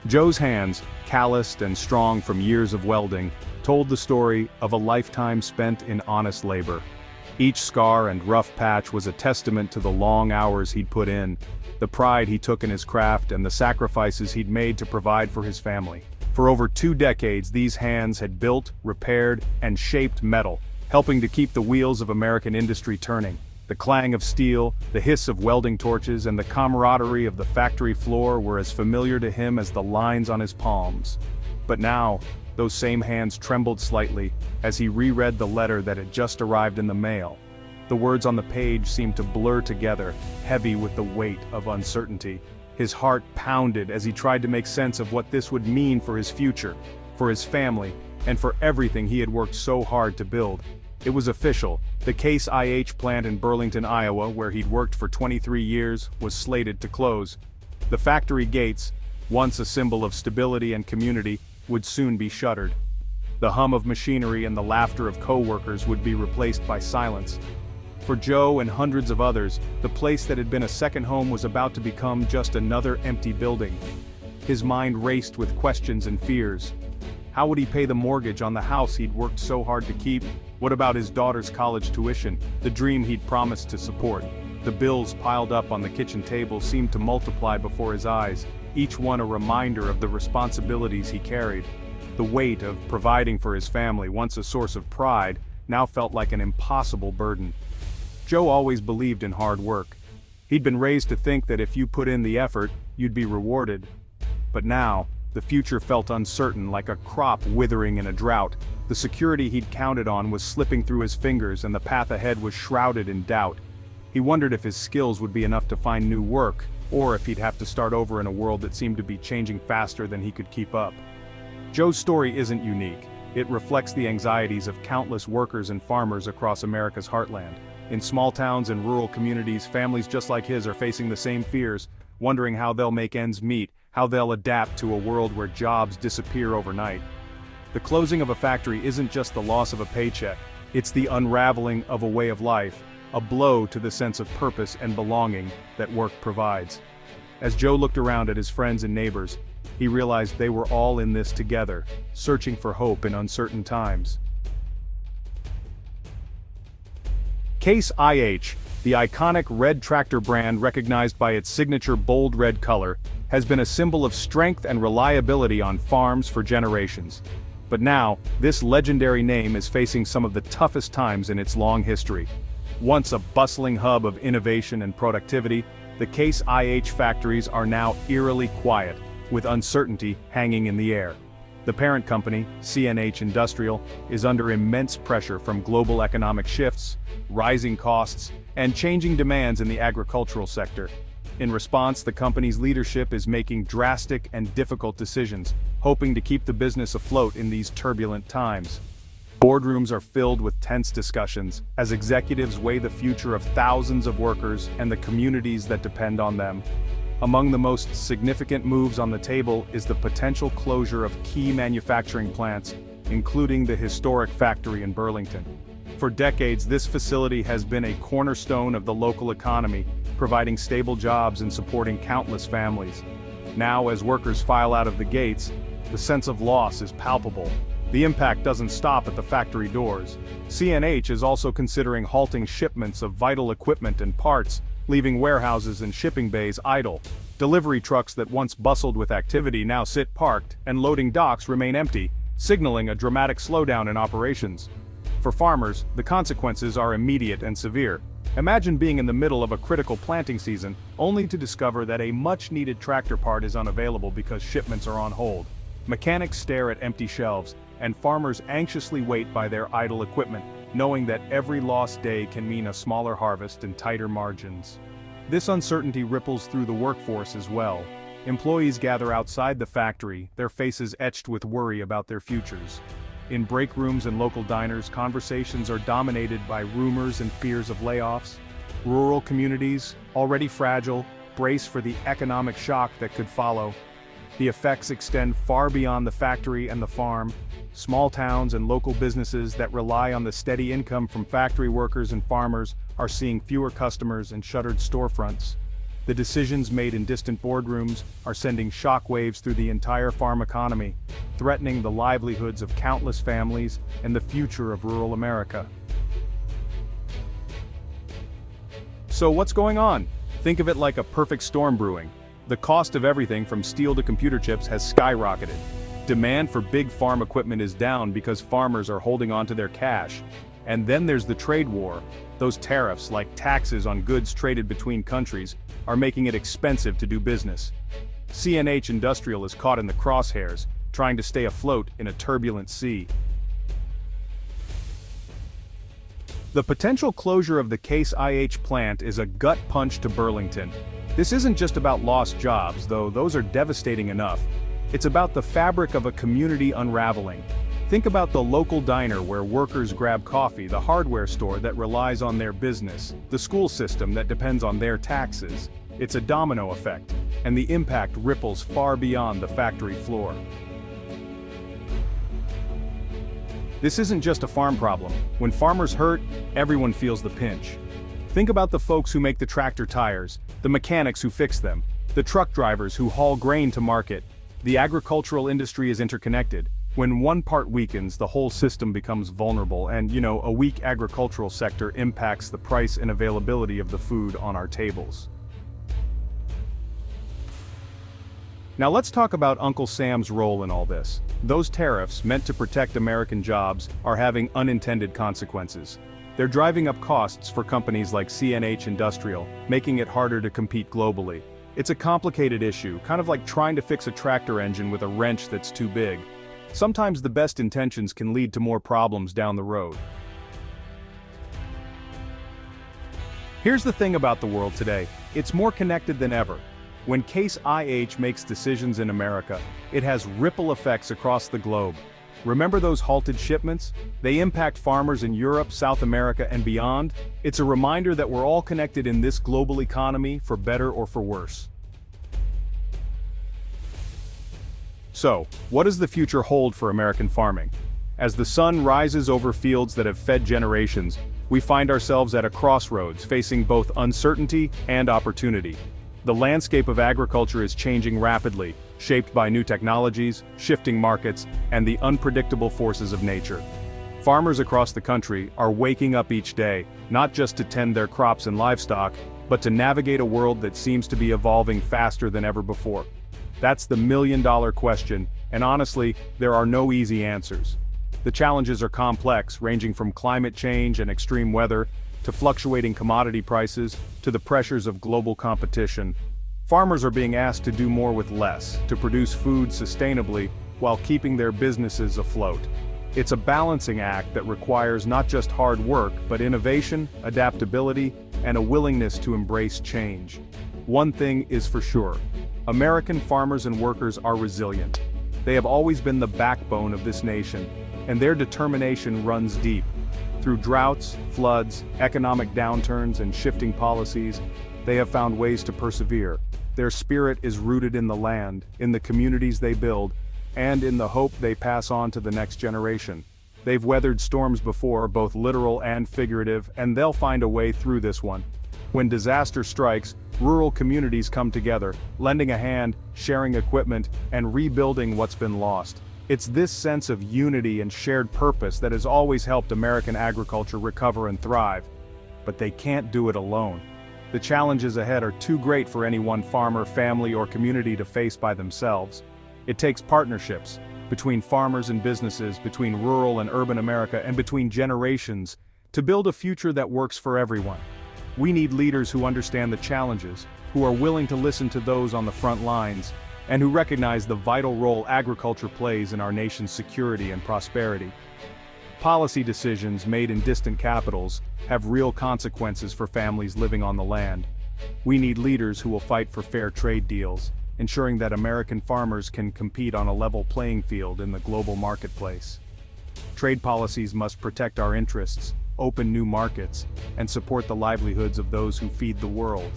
Joe's hands, calloused and strong from years of welding, told the story of a lifetime spent in honest labor. Each scar and rough patch was a testament to the long hours he'd put in, the pride he took in his craft and the sacrifices he'd made to provide for his family. For over 2 decades, these hands had built, repaired, and shaped metal, helping to keep the wheels of American industry turning. The clang of steel, the hiss of welding torches, and the camaraderie of the factory floor were as familiar to him as the lines on his palms. But now, those same hands trembled slightly as he reread the letter that had just arrived in the mail. The words on the page seemed to blur together, heavy with the weight of uncertainty. His heart pounded as he tried to make sense of what this would mean for his future, for his family, and for everything he had worked so hard to build. It was official. The Case IH plant in Burlington, Iowa, where he'd worked for 23 years, was slated to close. The factory gates, once a symbol of stability and community, would soon be shuttered. The hum of machinery and the laughter of co-workers would be replaced by silence. For Joe and hundreds of others, the place that had been a second home was about to become just another empty building. His mind raced with questions and fears. How would he pay the mortgage on the house he'd worked so hard to keep? What about his daughter's college tuition, the dream he'd promised to support? The bills piled up on the kitchen table seemed to multiply before his eyes, each one a reminder of the responsibilities he carried. The weight of providing for his family, once a source of pride, now felt like an impossible burden. Joe always believed in hard work. He'd been raised to think that if you put in the effort, you'd be rewarded. But now, the future felt uncertain, like a crop withering in a drought. The security he'd counted on was slipping through his fingers and the path ahead was shrouded in doubt. He wondered if his skills would be enough to find new work, or if he'd have to start over in a world that seemed to be changing faster than he could keep up. Joe's story isn't unique. It reflects the anxieties of countless workers and farmers across America's heartland. In small towns and rural communities, families just like his are facing the same fears, wondering how they'll make ends meet, how they'll adapt to a world where jobs disappear overnight. The closing of a factory isn't just the loss of a paycheck, it's the unraveling of a way of life, a blow to the sense of purpose and belonging that work provides. As Joe looked around at his friends and neighbors, he realized they were all in this together, searching for hope in uncertain times. Case IH, the iconic red tractor brand recognized by its signature bold red color, has been a symbol of strength and reliability on farms for generations. But now, this legendary name is facing some of the toughest times in its long history. Once a bustling hub of innovation and productivity, the Case IH factories are now eerily quiet, with uncertainty hanging in the air. The parent company, CNH Industrial, is under immense pressure from global economic shifts, rising costs, and changing demands in the agricultural sector. In response, the company's leadership is making drastic and difficult decisions, hoping to keep the business afloat in these turbulent times. Boardrooms are filled with tense discussions, as executives weigh the future of thousands of workers and the communities that depend on them. Among the most significant moves on the table is the potential closure of key manufacturing plants, including the historic factory in Burlington. For decades, this facility has been a cornerstone of the local economy, providing stable jobs and supporting countless families. Now, as workers file out of the gates, the sense of loss is palpable. The impact doesn't stop at the factory doors. CNH is also considering halting shipments of vital equipment and parts, leaving warehouses and shipping bays idle. Delivery trucks that once bustled with activity now sit parked, and loading docks remain empty, signaling a dramatic slowdown in operations. For farmers, the consequences are immediate and severe. Imagine being in the middle of a critical planting season, only to discover that a much-needed tractor part is unavailable because shipments are on hold. Mechanics stare at empty shelves, and farmers anxiously wait by their idle equipment, knowing that every lost day can mean a smaller harvest and tighter margins. This uncertainty ripples through the workforce as well. Employees gather outside the factory, their faces etched with worry about their futures. In break rooms and local diners, conversations are dominated by rumors and fears of layoffs. Rural communities, already fragile, brace for the economic shock that could follow. The effects extend far beyond the factory and the farm. Small towns and local businesses that rely on the steady income from factory workers and farmers are seeing fewer customers and shuttered storefronts. The decisions made in distant boardrooms are sending shockwaves through the entire farm economy, threatening the livelihoods of countless families and the future of rural America. So what's going on? Think of it like a perfect storm brewing. The cost of everything from steel to computer chips has skyrocketed. Demand for big farm equipment is down because farmers are holding on to their cash. And then there's the trade war. Those tariffs, like taxes on goods traded between countries, are making it expensive to do business. CNH Industrial is caught in the crosshairs, trying to stay afloat in a turbulent sea. The potential closure of the Case IH plant is a gut punch to Burlington. This isn't just about lost jobs, though those are devastating enough. It's about the fabric of a community unraveling. Think about the local diner where workers grab coffee, the hardware store that relies on their business, the school system that depends on their taxes. It's a domino effect, and the impact ripples far beyond the factory floor. This isn't just a farm problem. When farmers hurt, everyone feels the pinch. Think about the folks who make the tractor tires, the mechanics who fix them, the truck drivers who haul grain to market. The agricultural industry is interconnected. When one part weakens, the whole system becomes vulnerable, and, a weak agricultural sector impacts the price and availability of the food on our tables. Now let's talk about Uncle Sam's role in all this. Those tariffs, meant to protect American jobs, are having unintended consequences. They're driving up costs for companies like CNH Industrial, making it harder to compete globally. It's a complicated issue, kind of like trying to fix a tractor engine with a wrench that's too big. Sometimes the best intentions can lead to more problems down the road. Here's the thing about the world today, it's more connected than ever. When Case IH makes decisions in America, it has ripple effects across the globe. Remember those halted shipments? They impact farmers in Europe, South America, and beyond. It's a reminder that we're all connected in this global economy, for better or for worse. So, what does the future hold for American farming? As the sun rises over fields that have fed generations, we find ourselves at a crossroads, facing both uncertainty and opportunity. The landscape of agriculture is changing rapidly, shaped by new technologies, shifting markets, and the unpredictable forces of nature. Farmers across the country are waking up each day, not just to tend their crops and livestock, but to navigate a world that seems to be evolving faster than ever before. That's the million-dollar question, and honestly, there are no easy answers. The challenges are complex, ranging from climate change and extreme weather, to fluctuating commodity prices, to the pressures of global competition. Farmers are being asked to do more with less, to produce food sustainably while keeping their businesses afloat. It's a balancing act that requires not just hard work, but innovation, adaptability, and a willingness to embrace change. One thing is for sure: American farmers and workers are resilient. They have always been the backbone of this nation, and their determination runs deep. Through droughts, floods, economic downturns, and shifting policies, they have found ways to persevere. Their spirit is rooted in the land, in the communities they build, and in the hope they pass on to the next generation. They've weathered storms before, both literal and figurative, and they'll find a way through this one. When disaster strikes, rural communities come together, lending a hand, sharing equipment, and rebuilding what's been lost. It's this sense of unity and shared purpose that has always helped American agriculture recover and thrive. But they can't do it alone. The challenges ahead are too great for any one farmer, family, or community to face by themselves. It takes partnerships between farmers and businesses, between rural and urban America, and between generations to build a future that works for everyone. We need leaders who understand the challenges, who are willing to listen to those on the front lines, and who recognize the vital role agriculture plays in our nation's security and prosperity. Policy decisions made in distant capitals have real consequences for families living on the land. We need leaders who will fight for fair trade deals, ensuring that American farmers can compete on a level playing field in the global marketplace. Trade policies must protect our interests, open new markets, and support the livelihoods of those who feed the world.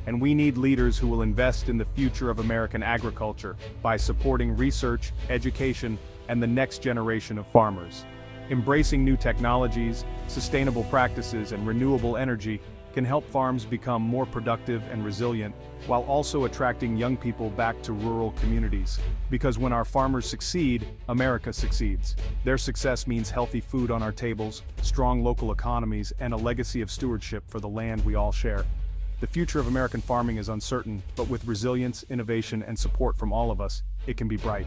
And we need leaders who will invest in the future of American agriculture by supporting research, education, and the next generation of farmers. Embracing new technologies, sustainable practices, and renewable energy, can help farms become more productive and resilient, while also attracting young people back to rural communities. Because when our farmers succeed, America succeeds. Their success means healthy food on our tables, strong local economies, and a legacy of stewardship for the land we all share. The future of American farming is uncertain, but with resilience, innovation, and support from all of us, it can be bright.